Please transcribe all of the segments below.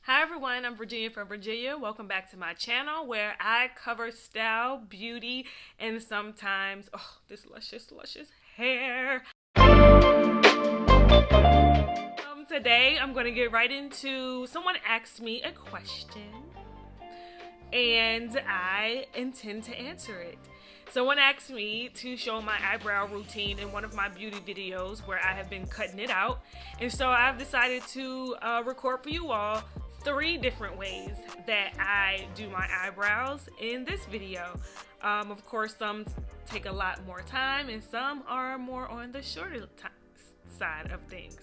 Hi everyone, I'm Virginia from Virginia. Welcome back to my channel where I cover style, beauty, and sometimes, this luscious hair. Today I'm going to get right into, someone asked me a question and I intend to answer it. Someone asked me to show my eyebrow routine in one of my beauty videos where I have been cutting it out. And so I've decided to record for you all 3 different ways that I do my eyebrows in this video. Of course, some take a lot more time and some are more on the shorter side of things.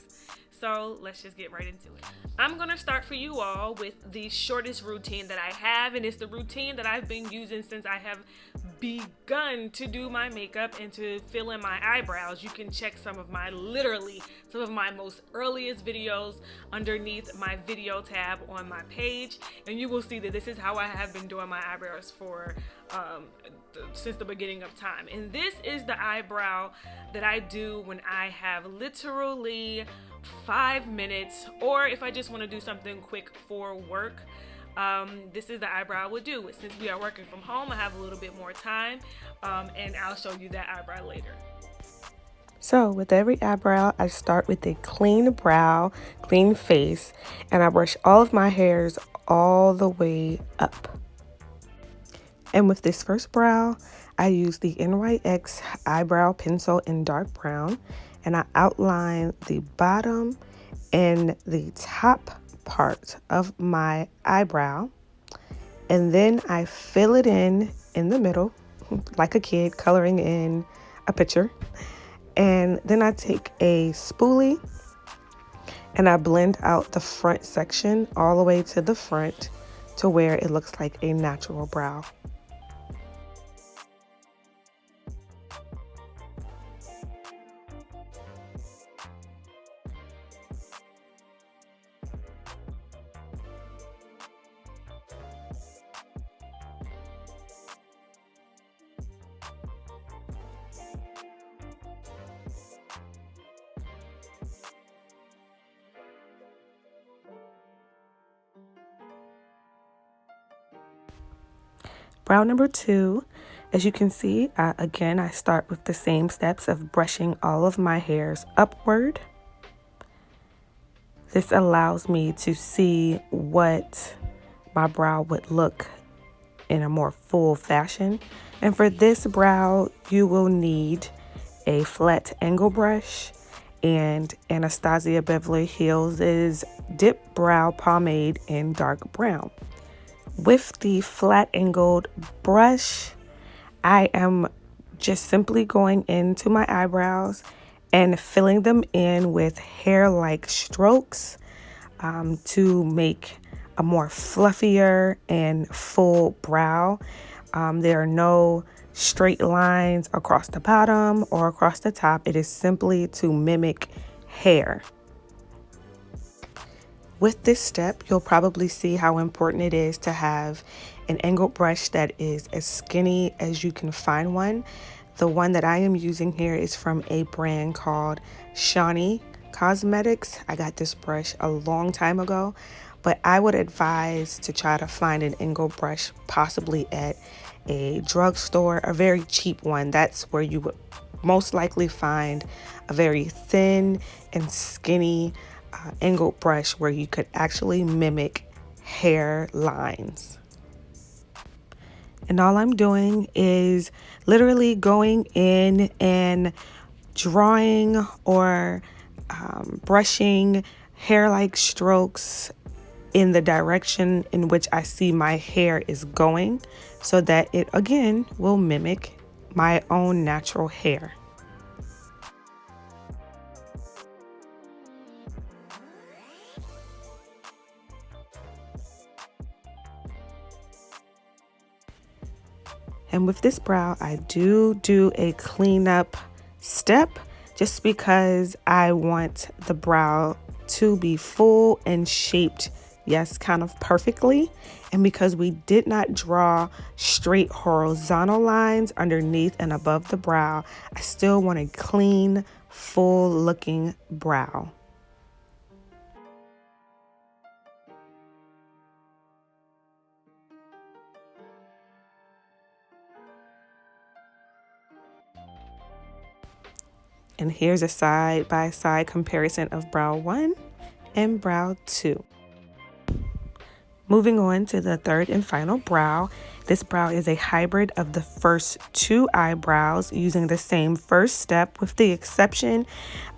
So let's just get right into it. I'm gonna start for you all with the shortest routine that I have, and it's the routine that I've been using since I have begun to do my makeup and to fill in my eyebrows. You can check some of my most earliest videos underneath my video tab on my page, and you will see that this is how I have been doing my eyebrows for since the beginning of time. And this is the eyebrow that I do when I have literally 5 minutes, or if I just want to do something quick for work. This is the eyebrow I would do. Since we are working from home, I have a little bit more time, and I'll show you that eyebrow later. So with every eyebrow, I start with a clean brow, clean face, and I brush all of my hairs all the way up. And with this first brow, I use the NYX eyebrow pencil in dark brown, and I outline the bottom and the top part of my eyebrow, and then I fill it in the middle like a kid coloring in a picture. And then I take a spoolie and I blend out the front section all the way to the front to where it looks like a natural brow. Brow number 2, as you can see, again, I start with the same steps of brushing all of my hairs upward. This allows me to see what my brow would look in a more full fashion. And for this brow, you will need a flat angle brush and Anastasia Beverly Hills' Dipbrow Pomade in dark brown. With the flat angled brush, I am just simply going into my eyebrows and filling them in with hair-like strokes to make a more fluffier and full brow. There are no straight lines across the bottom or across the top. It is simply to mimic hair. With this step, you'll probably see how important it is to have an angled brush that is as skinny as you can find one. The one that I am using here is from a brand called Shawnee Cosmetics. I got this brush a long time ago, but I would advise to try to find an angled brush possibly at a drugstore, a very cheap one. That's where you would most likely find a very thin and skinny angled brush where you could actually mimic hair lines. And all I'm doing is literally going in and drawing or brushing hair-like strokes in the direction in which I see my hair is going, so that it again will mimic my own natural hair. And with this brow, I do a cleanup step just because I want the brow to be full and shaped, yes, kind of perfectly. And because we did not draw straight horizontal lines underneath and above the brow, I still want a clean, full looking brow. And here's a side-by-side comparison of brow 1 and brow 2. Moving on to the third and final brow. This brow is a hybrid of the first 2 eyebrows using the same first step, with the exception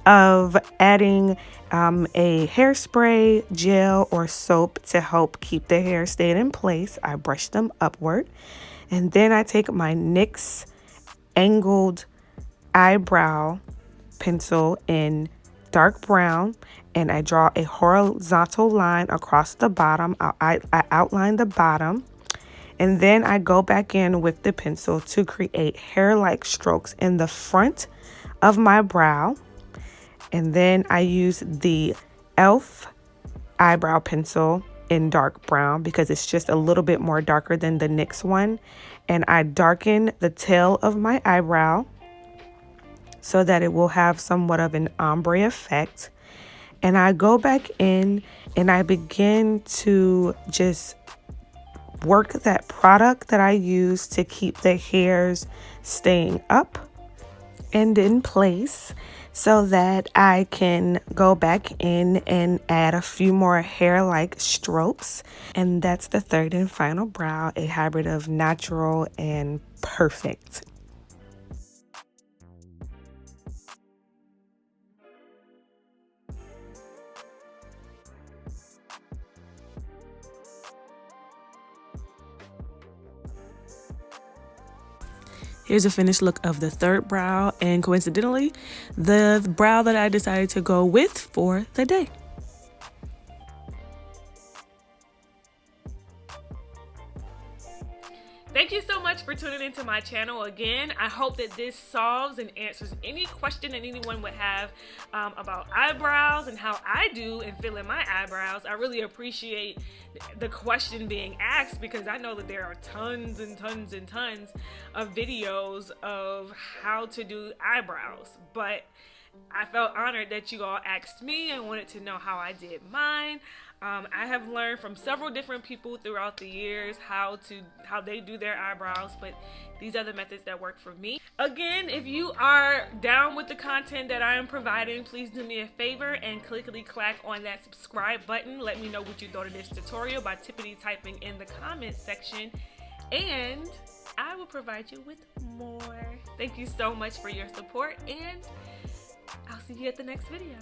of adding a hairspray, gel, or soap to help keep the hair stayed in place. I brush them upward, and then I take my NYX angled eyebrow pencil in dark brown, and I draw a horizontal line across the bottom. I outline the bottom, and then I go back in with the pencil to create hair-like strokes in the front of my brow. And then I use the e.l.f. eyebrow pencil in dark brown because it's just a little bit more darker than the NYX one. And I darken the tail of my eyebrow so that it will have somewhat of an ombre effect. And I go back in and I begin to just work that product that I use to keep the hairs staying up and in place, so that I can go back in and add a few more hair-like strokes. And that's the third and final brow, a hybrid of natural and perfect. Here's a finished look of the third brow, and coincidentally, the brow that I decided to go with for the day. Thank you so much for tuning into my channel again. I hope that this solves and answers any question that anyone would have about eyebrows and how I do and fill in my eyebrows. I really appreciate the question being asked because I know that there are tons and tons and tons of videos of how to do eyebrows, but I felt honored that you all asked me and wanted to know how I did mine. I have learned from several different people throughout the years how they do their eyebrows, but these are the methods that work for me. Again, if you are down with the content that I am providing, please do me a favor and clickety-clack on that subscribe button. Let me know what you thought of this tutorial by tippity-typing in the comments section, and I will provide you with more. Thank you so much for your support, and I'll see you at the next video.